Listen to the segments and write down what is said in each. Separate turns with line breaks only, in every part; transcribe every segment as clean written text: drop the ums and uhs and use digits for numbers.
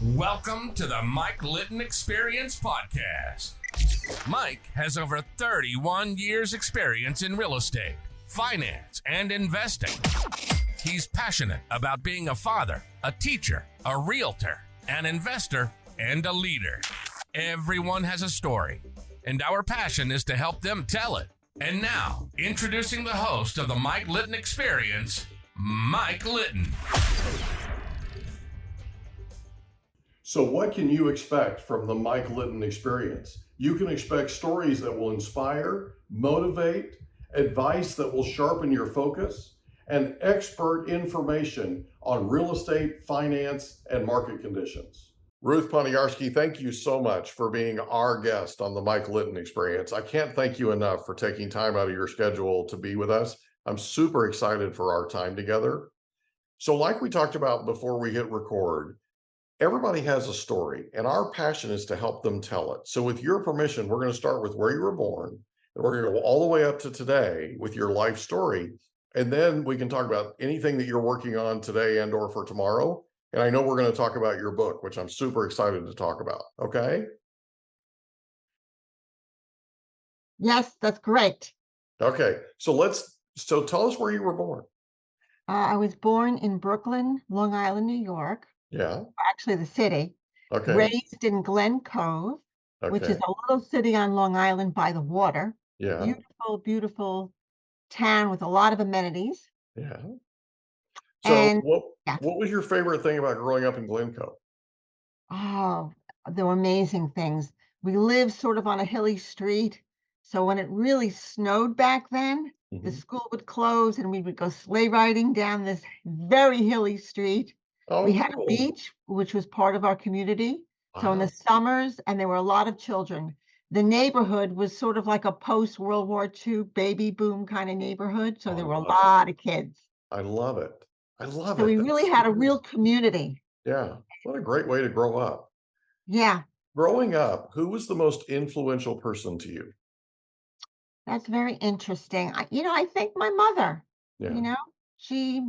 Welcome to the Mike Litton Experience Podcast. Mike has over 31 years experience in real estate, finance, and investing. He's passionate about being a father, a teacher, a realtor, an investor, and a leader. Everyone has a story, and our passion is to help them tell it. And now, introducing the host of the Mike Litton Experience, Mike Litton.
So what can you expect from the Mike Litton Experience? You can expect stories that will inspire, motivate, advice that will sharpen your focus, and expert information on real estate, finance, and market conditions. Ruth Poniarski, thank you so much for being our guest on the Mike Litton Experience. I can't thank you enough for taking time out of your schedule to be with us. I'm super excited for our time together. So like we talked about before we hit record, everybody has a story, and our passion is to help them tell it. So with your permission, we're going to start with where you were born, and we're going to go all the way up to today with your life story. And then we can talk about anything that you're working on today and or for tomorrow. And I know we're going to talk about your book, which I'm super excited to talk about. Okay?
Yes, that's great.
Okay. So tell us where you were born.
I was born in Brooklyn, Long Island, New York.
Yeah.
Actually, the city.
Okay.
Raised in Glencoe, which is
Okay.
a little city on Long Island by the water.
Yeah.
Beautiful, beautiful town with a lot of amenities.
Yeah. So
And
what
yeah,
was your favorite thing about growing up in Glencoe?
oh, there were amazing things. We lived sort of on a hilly street. So when it really snowed back then, the
Mhm.
school would close and we would go sleigh riding down this very hilly street. We
Oh,
had a
cool.
beach, which was part of our community. So in the
Wow.
summers, and there were a lot of children. The neighborhood was sort of like a post-World War II baby boom kind of neighborhood. So
Oh, I
there were a
love it.
lot of kids.
I love it. I love
So we
it.
really
That's
had a
super.
real community.
Yeah. What a great way to grow up.
Yeah,
Growing up, who was the most influential person to you?
that's very interesting. I think my mother,
Yeah.
you know, she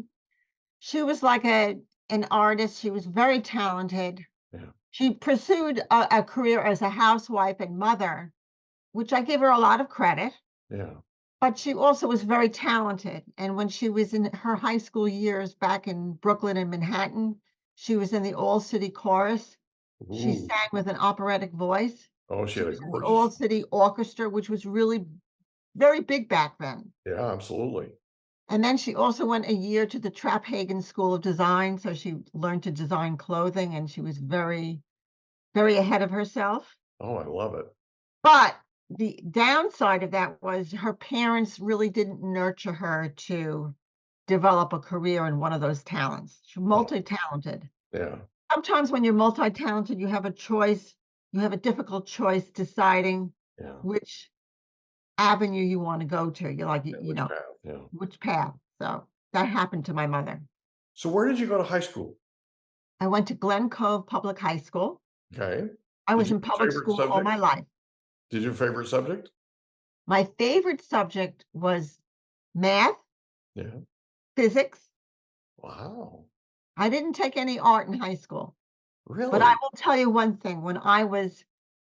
she was like an artist. She was very talented.
Yeah.
She pursued a career as a housewife and mother, which I give her a lot of credit.
Yeah.
But she also was very talented, and when she was in her high school years back in Brooklyn and Manhattan, she was in the all-city chorus. She
Ooh.
sang with an operatic voice.
Oh, she
She
had a
was in the
gorgeous.
all-city orchestra, which was really very big back then.
Yeah, absolutely.
And then she also went a year to the Hagen School of Design, so she learned to design clothing, and she was very, very ahead of herself.
Oh, I love it.
But the downside of that was her parents really didn't nurture her to develop a career in one of those talents. She's
Oh,
multi-talented.
yeah.
Sometimes when you're multi-talented, you have a choice, you have a difficult choice deciding
Yeah.
which avenue you want to go to. You're like,
Yeah. Which path? Yeah.
which path. So that happened to my mother.
So where did you go to high school?
I went to Glencoe Public High School.
Okay.
I
Did
was
you
in
have a
public
favorite
school all
subject?
my life.
Did you have a favorite subject?
My favorite subject was math,
Yeah.
physics.
Wow.
I didn't take any art in high school, but I
Really?
will tell you one thing. When I was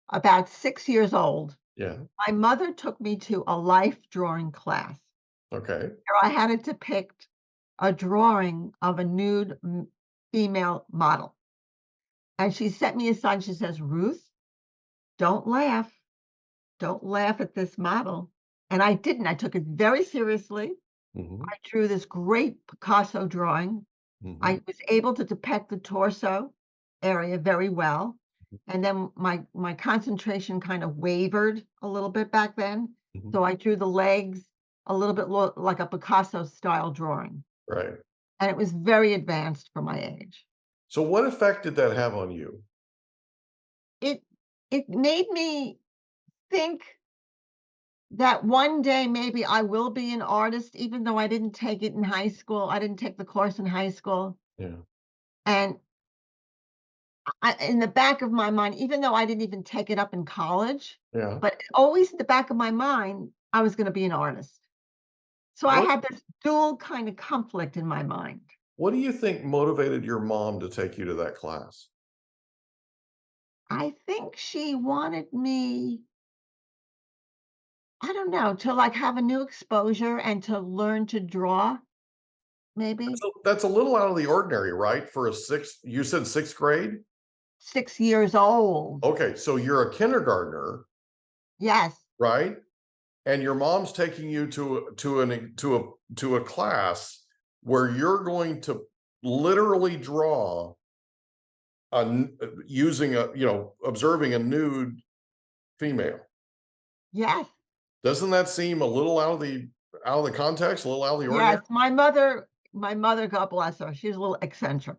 about 6 years old,
Yeah.
my mother took me to a life drawing class
Okay.
where I had to depict a drawing of a nude female model. And she set me aside. And she says, Ruth, don't laugh. Don't laugh at this model. And I didn't. I took it very seriously.
Mm-hmm.
I drew this great Picasso drawing.
Mm-hmm.
I was able to depict the torso area very well. And then my concentration kind of wavered a little bit back then.
Mm-hmm.
So I drew the legs a little bit like a Picasso style drawing.
Right.
And it was very advanced for my age.
So what effect did that have on you?
It it made me think that one day maybe I will be an artist, even though I didn't take it in high school. I didn't take the course in high school.
Yeah.
And in the back of my mind, even though I didn't even take it up in college,
Yeah.
but always in the back of my mind, I was going to be an artist. So I
What
had this dual kind of conflict in my mind.
What do you think motivated your mom to take you to that class?
I think she wanted me, I don't know, to like have a new exposure and to learn to draw, maybe.
So that's a little out of the ordinary, right? For a sixth, you said sixth grade?
6 years old.
Okay, so you're a kindergartner,
Yes.
right? And your mom's taking you to a class where you're going to literally draw using observing a nude female.
Yes.
Doesn't that seem a little out of the context, a little out of the ordinary?
Yes. My mother, God bless her, she was a little eccentric.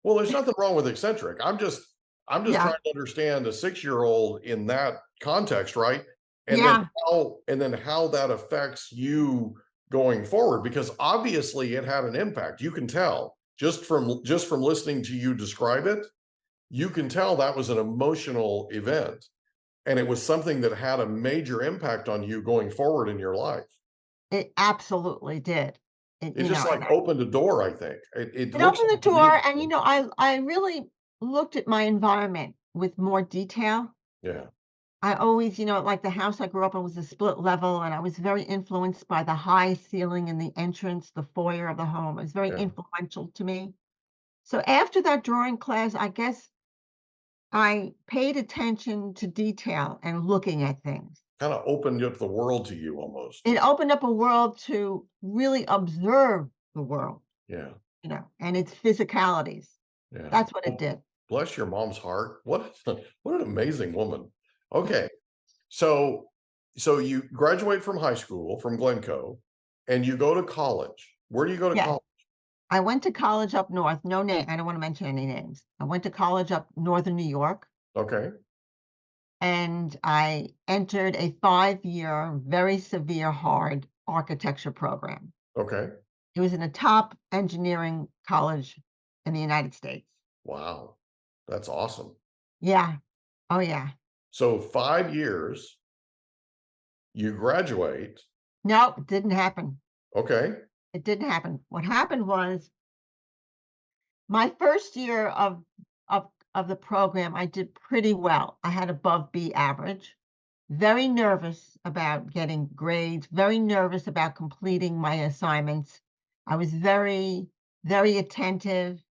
Well, there's nothing wrong with eccentric. I'm just
Yeah.
trying to understand a 6-year-old in that context, right? And
Yeah.
then how that affects you going forward, because obviously it had an impact. You can tell just from listening to you describe it, you can tell that was an emotional event. And it was something that had a major impact on you going forward in your life.
It absolutely did. It,
It
you
just
know,
like
and
opened a door, I think. It
it
looks
opened the
like to me.
door, and I really looked at my environment with more detail.
Yeah,
I always, like the house I grew up in was a split level, and I was very influenced by the high ceiling in the entrance, the foyer of the home. It was very
yeah.
influential to me. So after that drawing class, I guess I paid attention to detail and looking at things.
Kind of opened up the world to you almost.
It opened up a world to really observe the world,
Yeah,
and its physicalities.
yeah.
That's what it
Well,
did.
bless your mom's heart. What an amazing woman. Okay. So you graduate from high school from Glencoe and you go to college. Where do you go to
Yes.
college?
I went to college up north. No name. I don't want to mention any names. I went to college up northern New York,
Okay.
and I entered a 5-year, very severe, hard architecture program.
Okay.
It was in a top engineering college in the United States.
Wow. That's awesome.
Yeah. Oh, yeah.
So 5 years, you graduate.
No, it didn't happen.
Okay.
It didn't happen. What happened was my first year of the program, I did pretty well. I had above B average. Very nervous about getting grades, very nervous about completing my assignments. I was very, very attentive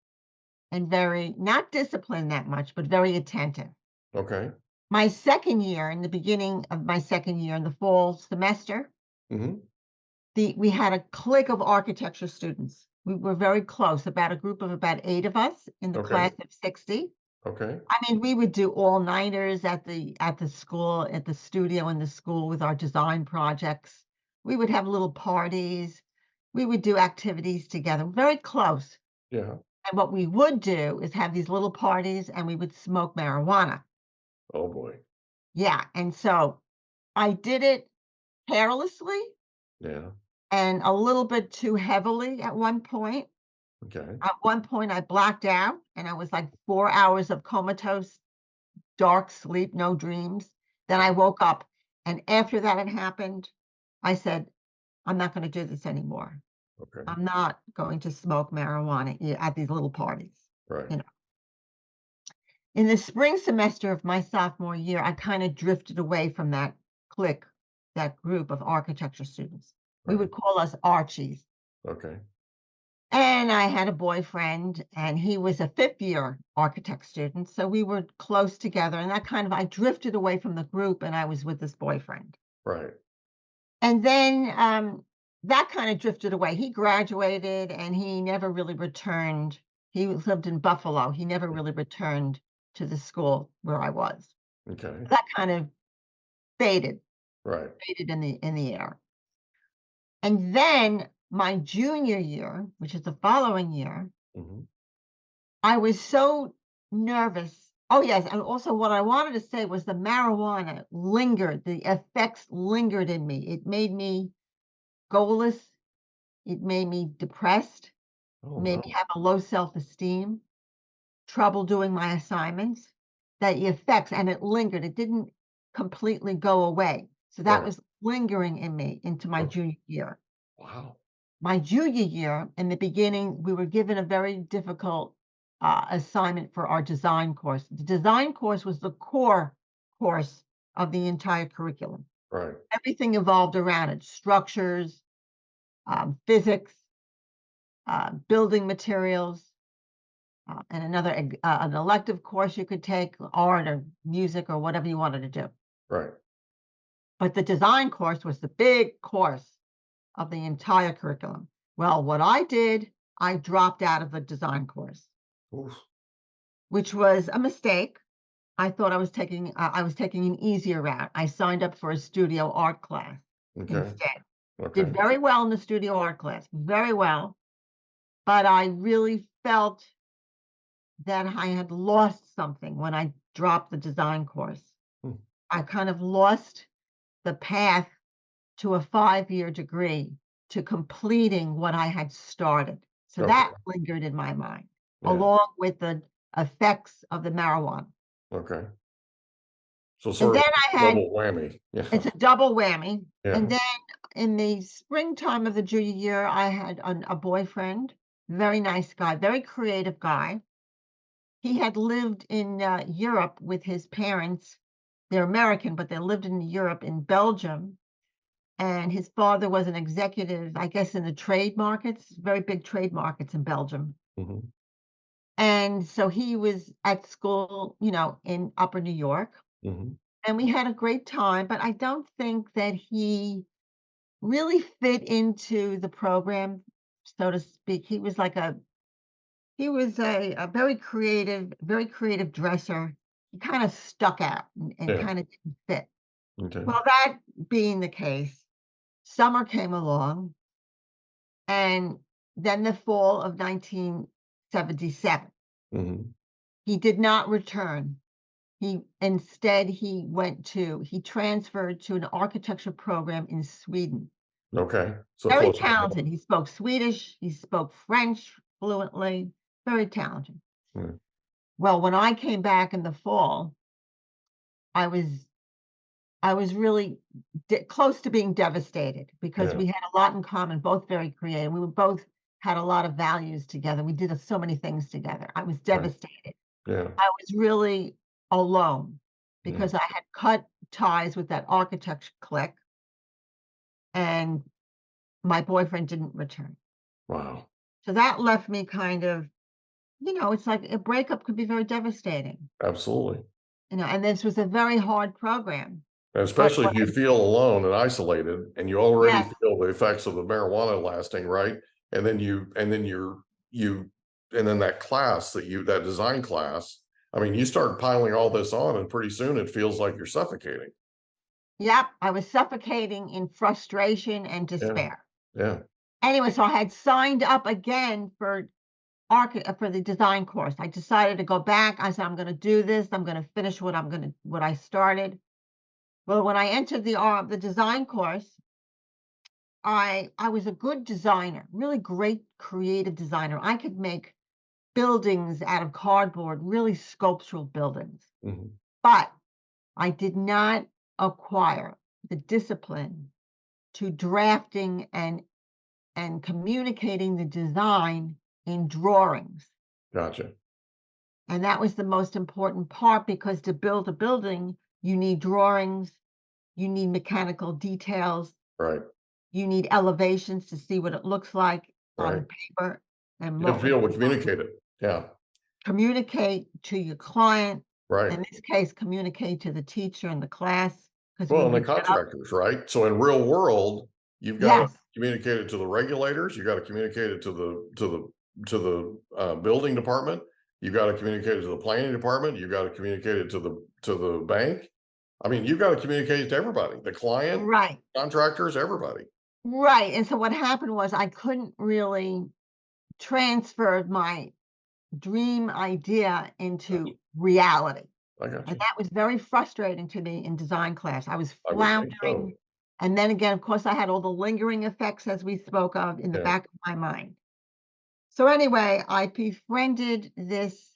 and very not disciplined that much, but very attentive.
Okay.
My second year, in the beginning of my second year in the fall semester,
Mhm.
we had a clique of architecture students. We were very close, about a group of about 8 of us in the
Okay.
class of 60.
Okay.
I mean, we would do all-nighters at the school, at the studio in the school with our design projects. We would have little parties. We would do activities together, very close.
Yeah.
And what we would do is have these little parties, and we would smoke marijuana.
Oh boy.
Yeah, and so I did it carelessly
Yeah.
and a little bit too heavily at one point.
Okay.
At one point, I blacked out, and I was like 4 hours of comatose, dark sleep, no dreams. Then I woke up, and after that had happened, I said, "I'm not gonna do this anymore.
Okay.
I'm not going to smoke marijuana at these little parties."
Right.
You know? In the spring semester of my sophomore year, I kinda drifted away from that clique, that group of architecture students. We
Right.
would call us Archies.
Okay.
And I had a boyfriend, and he was a 5th year architect student, so we were close together, and I drifted away from the group, and I was with this boyfriend.
Right.
And then, that kinda drifted away. He graduated, and he never really returned. He lived in Buffalo. He never really returned to the school where I was.
Okay.
That kind of faded,
Right.
faded in the air. And then my junior year, which is the following year,
Mhm.
I was so nervous. Oh, yes, and also what I wanted to say was the marijuana lingered, the effects lingered in me. It made me goalless, it made me depressed,
Oh
made me
no.
have a low self-esteem, trouble doing my assignments, the effects, and it lingered. It didn't completely go away. So that
Right.
was lingering in me into my
Okay.
junior year.
Wow.
My junior year, in the beginning, we were given a very difficult assignment for our design course. The design course was the core course of the entire curriculum.
Right.
Everything evolved around it: structures, physics, building materials, and an elective course you could take, art or music or whatever you wanted to do.
Right.
But the design course was the big course of the entire curriculum. Well, what I did, I dropped out of the design course,
Oof.
which was a mistake. I thought I was taking an easier route. I signed up for a studio art class
Okay.
instead.
Okay.
Did very well in the studio art class, very well. But I really felt that I had lost something when I dropped the design course.
Hmm.
I kind of lost the path to a 5-year degree, to completing what I had started. So
Okay.
that lingered in my mind,
Yeah.
along with the effects of the marijuana.
Okay. So
And
sort of
then I had
double whammy. Yeah.
It's a double whammy.
Yeah.
And then in the springtime of the junior year, I had a boyfriend, very nice guy, very creative guy. He had lived in Europe with his parents. They're American, but they lived in Europe, in Belgium. And his father was an executive, I guess, in the trade markets, very big trade markets in Belgium.
Mm-hmm.
And so he was at school, in Upper New York.
Mm-hmm.
And we had a great time, but I don't think that he really fit into the program, so to speak. He was a very creative dresser. He kind of stuck out and
Yeah.
kind of didn't fit.
Okay.
Well, that being the case, summer came along, and then the fall of 1977.
Mm-hmm.
He did not return. He transferred to an architecture program in Sweden.
Okay. So
Very
close to home.
talented. He spoke Swedish, he spoke French fluently, very talented.
Yeah.
Well, when I came back in the fall, I was I was really close to being devastated, because
Yeah.
we had a lot in common, both very creative. We were both had a lot of values together. We did so many things together. I was
Right.
devastated.
Yeah.
I was really alone,
Yeah.
because I had cut ties with that architecture clique, and my boyfriend didn't return.
Wow.
So that left me kind of, it's like a breakup could be very devastating,
Absolutely.
and this was a very hard program.
And
But
especially if you feel alone and isolated and you already
yes,
feel the effects of the marijuana lasting, right? And then and then that class that design class, I mean, you start piling all this on and pretty soon it feels like you're suffocating.
yep, I was suffocating in frustration and
Yeah.
despair.
Yeah.
Anyway, so I had signed up again for the design course. I decided to go back. I said, I'm going to do this. I'm going to finish what I started. Well, when I entered the design course, I was a good designer, really great creative designer. I could make buildings out of cardboard, really sculptural buildings.
Mhm.
But I did not acquire the discipline to drafting and communicating the design in drawings.
Gotcha.
And that was the most important part, because to build a building, you need drawings, you need mechanical details,
Right.
you need elevations to see what it looks like
Right.
on paper, and
You have to be able to communicate it. Yeah.
communicate to your client.
Right.
In this case, communicate to the teacher in the class, because we
Well, and the
would get up.
contractors, right? So in real world, you've got to
Yes,
communicate it to the regulators. You got to communicate it to the building department. You got to communicate it to the planning department. You got to communicate it to the bank. I mean, you've got to communicate it to everybody, the client,
right,
contractors, everybody.
right. And so what happened was, I couldn't really transfer my dream idea into reality.
I got
And
you.
that was very frustrating to me in design class. I was
I would think so.
floundering. And then again, of course, I had all the lingering effects, as we spoke of, in the
Yeah.
back of my mind. So anyway, I befriended this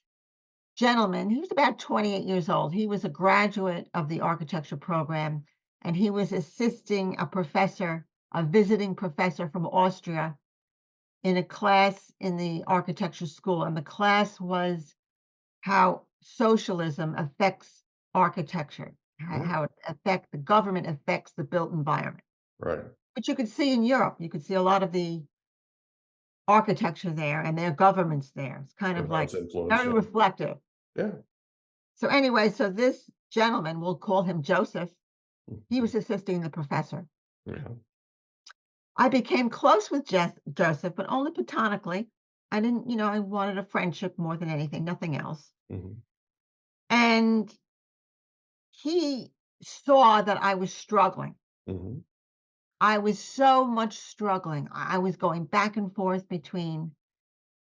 gentleman. He was about 28 years old. He was a graduate of the architecture program, and he was assisting a visiting professor from Austria, in a class in the architecture school, and the class was how socialism affects architecture, the government affects the built environment.
Right.
But you could see in Europe, you could see a lot of the architecture there and their governments there. It's kind
And
of
how
like
it's influenced.
very reflective.
Yeah.
So anyway, so this gentleman, we'll call him Joseph, he
Mhm.
was assisting the professor.
Yeah.
I became close with Joseph, but only platonically. I didn't, I wanted a friendship more than anything, nothing else.
Mhm.
And he saw that I was struggling.
Mhm.
I was so much struggling. I was going back and forth between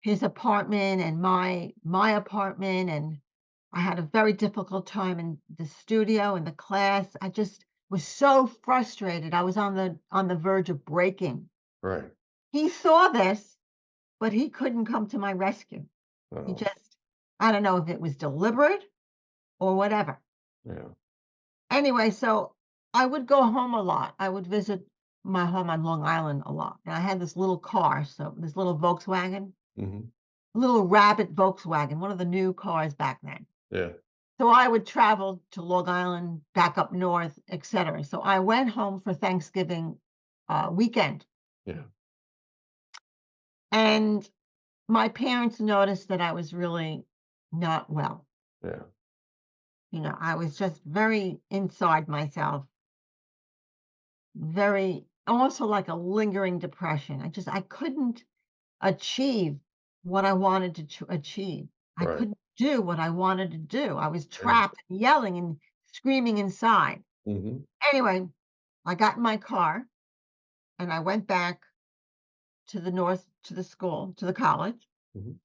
his apartment and my apartment, and I had a very difficult time in the studio and the class. I just was so frustrated. I was on the verge of breaking.
Right.
He saw this, but he couldn't come to my rescue. He
Oh,
just, I don't know if it was deliberate or whatever.
yeah.
Anyway, so I would go home a lot. I would visit my home on Long Island a lot. And I had this little car, so this little Volkswagen,
Mhm.
little rabbit Volkswagen, one of the new cars back then.
Yeah.
So I would travel to Long Island, back up north, etc. So I went home for Thanksgiving weekend,
Yeah.
and my parents noticed that I was really not well.
Yeah.
I was just very inside myself, very also like a lingering depression. I couldn't achieve what I wanted to achieve. I
Right.
couldn't do what I wanted to do. I was
Yeah.
trapped, yelling and screaming inside.
Mhm.
Anyway, I got in my car and I went back to the north, to the school, to the college.
Mhm.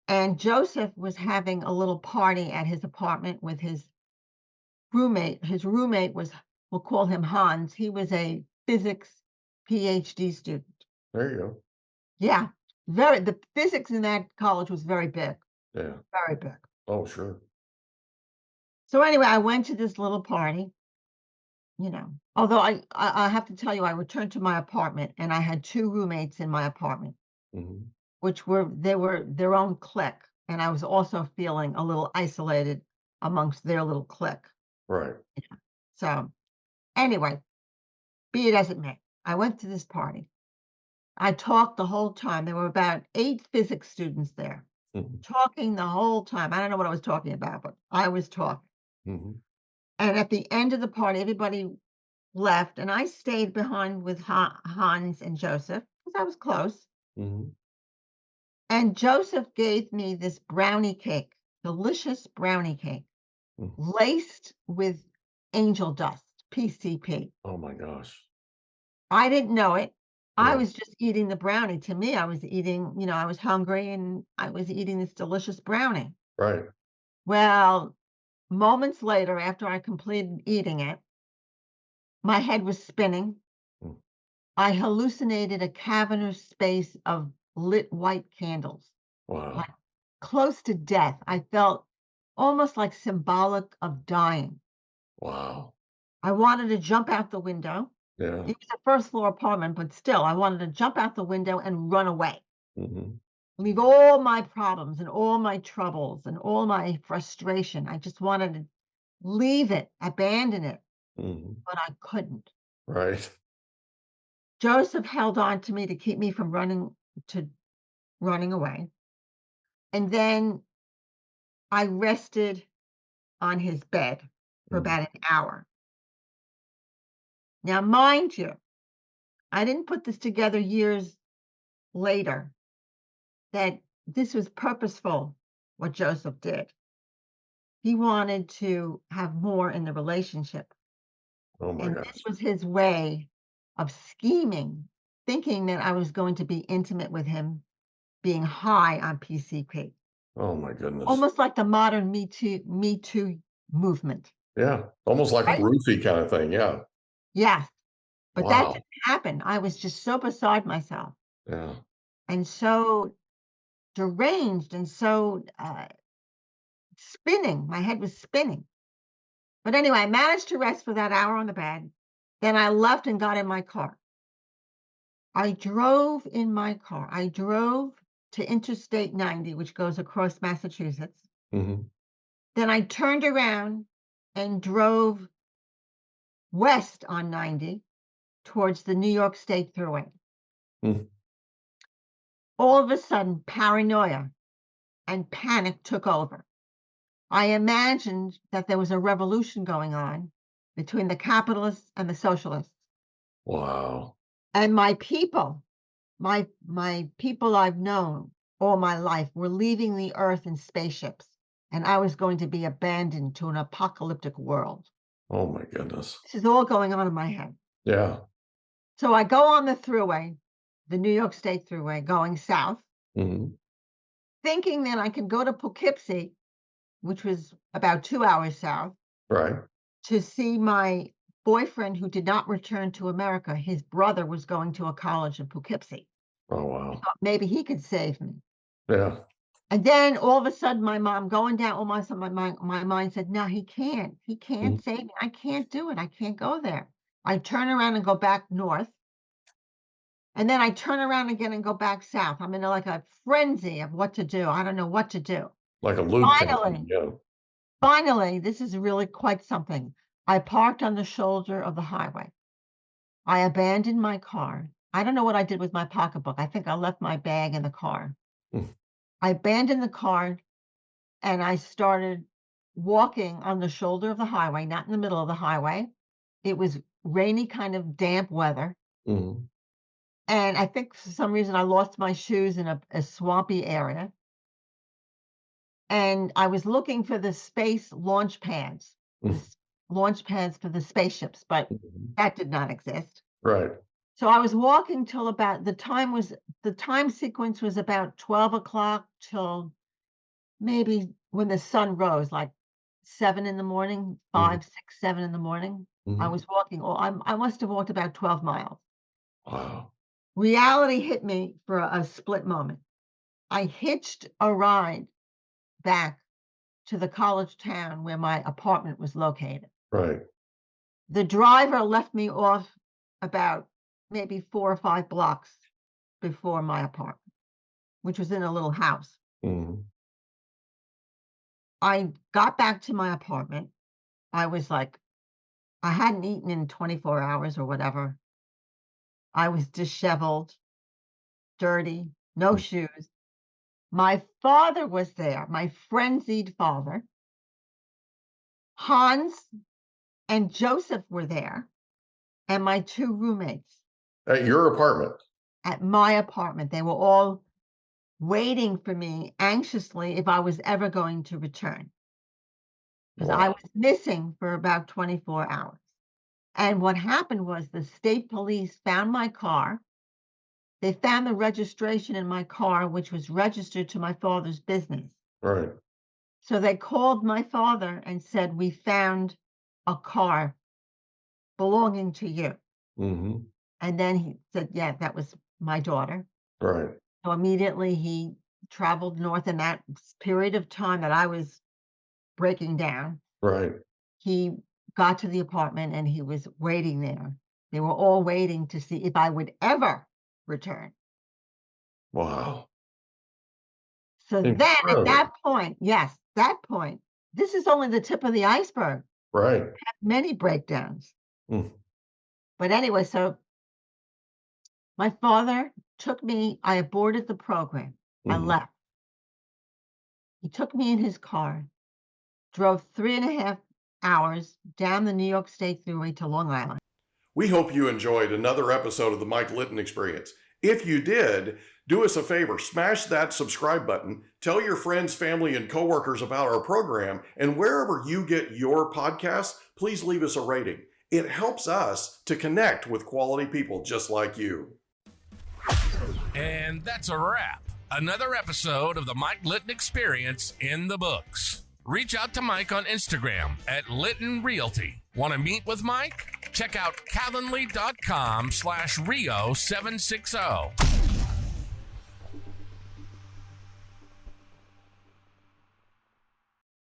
And Joseph was having a little party at his apartment with his roommate. His roommate was, we'll call him Hans. He was a physics PhD student.
There you go.
Yeah, the physics in that college was very big,
Yeah.
very big.
Oh, sure.
So anyway, I went to this little party, although I have to tell you, I returned to my apartment and I had two roommates in my apartment,
Mhm.
which they were their own clique. And I was also feeling a little isolated amongst their little clique.
Right.
So anyway, be it as it may, I went to this party. I talked the whole time. There were about 8 physics students there,
Mhm.
talking the whole time. I don't know what I was talking about, but I was talking.
Mhm.
And at the end of the party, everybody left, and I stayed behind with Hans and Joseph because I was close.
Mhm.
And Joseph gave me this brownie cake, delicious brownie cake,
Mhm.
laced with angel dust, PCP.
Oh my gosh.
I didn't know it. I
Yeah.
was just eating the brownie. To me, I was eating, I was hungry and I was eating this delicious brownie.
Right.
Well, moments later, after I completed eating it, my head was spinning.
Mm.
I hallucinated a cavernous space of lit white candles, like
Wow.
close to death. I felt almost like symbolic of dying.
Wow.
I wanted to jump out the window.
Yeah.
It was a first floor apartment, but still, I wanted to jump out the window and run away.
Mhm.
Leave all my problems and all my troubles and all my frustration. I just wanted to leave it, abandon it,
Mhm.
but I couldn't.
Right.
Joseph held on to me to keep me from running away. And then I rested on his bed for
Mhm.
about an hour. Now, mind you, I didn't put this together years later that this was purposeful, what Joseph did. He wanted to have more in the relationship.
Oh my
And this
gosh.
was his way of scheming, thinking that I was going to be intimate with him, being high on PCP,
Oh my goodness.
almost like the modern Me Too movement.
Yeah. Almost like a
Right?
roofie kind of thing. Yeah.
Yes, but that
Wow.
didn't happen. I was just so beside myself
Yeah.
and so deranged and so spinning. My head was spinning. But anyway, I managed to rest for that hour on the bed. Then I left and got in my car. I drove in my car. I drove to Interstate 90, which goes across Massachusetts.
Mm-hmm.
Then I turned around and drove west on 90 towards the New York State Thruway.
Mm.
All of a sudden, paranoia and panic took over. I imagined that there was a revolution going on between the capitalists and the socialists.
Wow.
And my people, my people I've known all my life were leaving the earth in spaceships, and I was going to be abandoned to an apocalyptic world.
Oh my goodness.
This is all going on in my head.
Yeah.
So I go on the thruway, the New York State Thruway, going south,
Mm-hmm.
thinking that I could go to Poughkeepsie, which was about 2 hours south,
Right.
to see my boyfriend who did not return to America. His brother was going to a college in Poughkeepsie.
Oh, wow.
I thought maybe he could save me.
Yeah.
And then all of a sudden, my mom going down, all my mind said, no, he can't. He can't save me. I can't do it. I can't go there. I turn around and go back north. And then I turn around again and go back south. I'm in like a frenzy of what to do. I don't know what to do.
Like a loop.
Finally,
Yeah.
Finally, this is really quite something. I parked on the shoulder of the highway. I abandoned my car. I don't know what I did with my pocketbook. I think I left my bag in the car. I abandoned the car and I started walking on the shoulder of the highway, not in the middle of the highway. It was rainy, kind of damp weather.
Mm-hmm.
And I think for some reason I lost my shoes in a swampy area. And I was looking for the space launch pads, launch pads for the spaceships, but that did not exist.
Right.
So I was walking till about the time sequence was about 12 o'clock till maybe when the sun rose, like 7 in the morning, 5, 6, 7 in the morning. I was walking, I must have walked about 12 miles.
Wow.
Reality hit me for a split moment. I hitched a ride back to the college town where my apartment was located.
Right.
The driver left me off about maybe 4 or 5 blocks before my apartment, which was in a little house.
Mm-hmm.
I got back to my apartment. I was like, I hadn't eaten in 24 hours or whatever. I was disheveled, dirty, no shoes. My father was there, my frenzied father. Hans and Joseph were there, and my 2 roommates.
At your apartment?
At my apartment. They were all waiting for me anxiously if I was ever going to return. Because I was missing for about 24 hours. And what happened was the state police found my car. They found the registration in my car, which was registered to my father's business.
Right.
So they called my father and said, we found a car belonging to you.
Mm-hmm.
And then he said, yeah, that was my daughter.
Right.
So immediately he traveled north in that period of time that I was breaking down.
Right.
He got to the apartment and he was waiting there. They were all waiting to see if I would ever return.
Wow.
So then at that point, this is only the tip of the iceberg.
Right.
I had many breakdowns. But anyway, so my father took me, I aborted the program. I left. He took me in his car, drove 3.5 hours down the New York State Thruway to Long Island.
We hope you enjoyed another episode of the Mike Litton Experience. If you did, do us a favor, smash that subscribe button, tell your friends, family, and coworkers about our program, and wherever you get your podcasts, please leave us a rating. It helps us to connect with quality people just like you.
And that's a wrap. Another episode of the Mike Litton Experience in the books. Reach out to Mike on Instagram at Litton Realty. Want to meet with Mike? Check out calendly.com/Rio760.